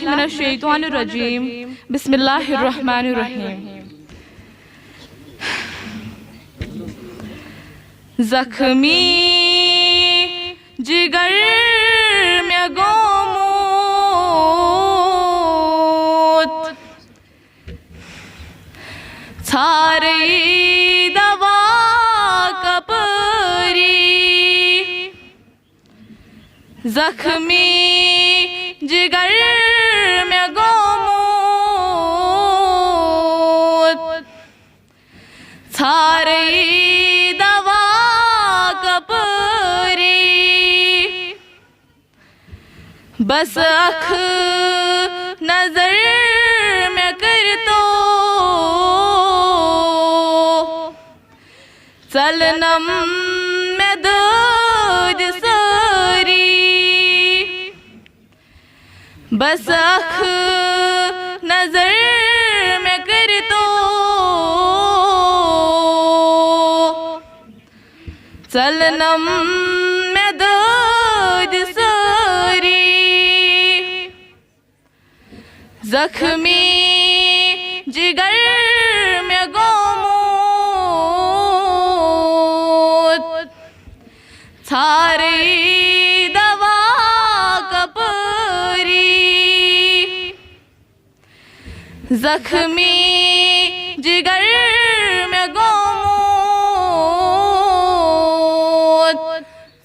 मिनश्शैतानिर्रजीम बिस्मिल्लाहिर्रहमानिर्रहीम। जख्मी जिगर में गोमूत सारे दवा कपरी। जख्मी जिगर में गोमूत सारे दवा कपरी। बस अख नजर में कर तो चलनम में दूध सारी। बस अख नजर में कर तो चलनम में दूध सारी। जख्मी जिगर में गोमूत सारे दवा कपरी। जख्मी जिगर में गोमूत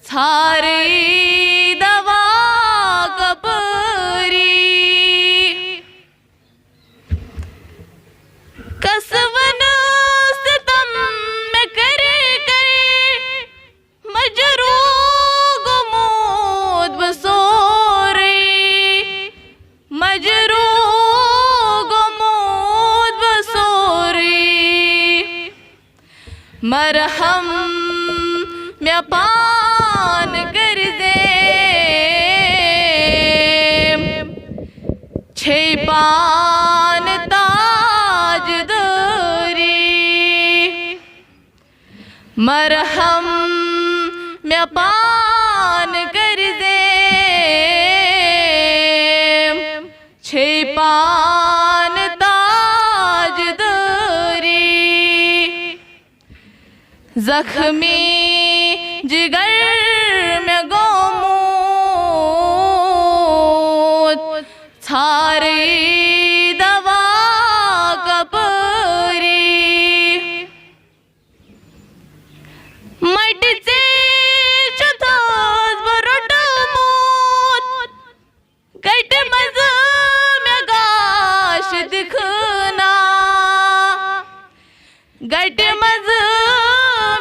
सारे दवा कपरी। कसवन सितम में करे करे मजरू गुमूद बसोरे। मजरू गुमूद बसोरे। मरहम में पान कर दे छे पान ताज दूरी। मरहम में पान कर दे छे पान ताज दूरी। जख्मी जिगर में गोमूत सारे दवा कपरी। मटचे चुथोस बरोट मूत गट मज में गाश दिखना। गट मज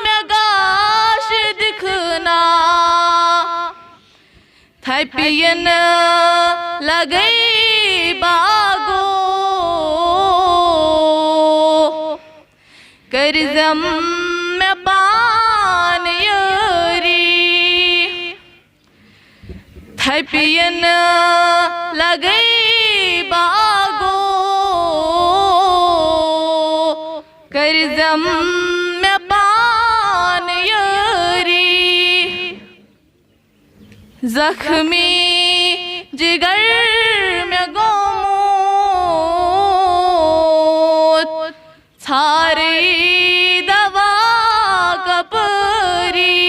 में गाश दिखना। थपियन लगई बागो करजम में पान योरी। थपियन लगई बागो करजम में पान योरी। जख्मी जिगर में गोमूत सारे दवा कपरी।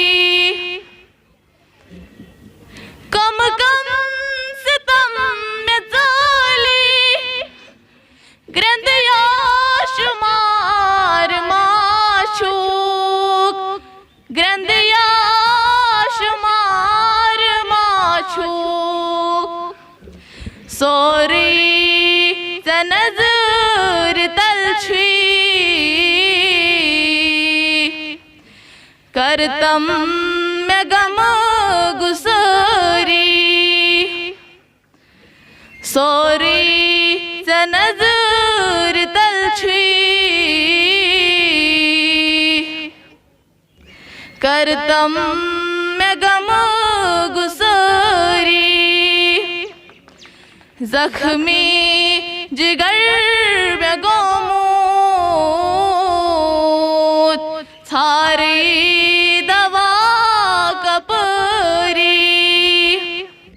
कम कम सितम में जाली ग्रंथ या शुमार माशूक। ग्रंथ या शुमार माशूक। सोरी नजर तलछी करतम में गम गुसरी। सोरी नजर तलछी करतम में गम गुसरी। जख्मी जिगर में गोमूत सारे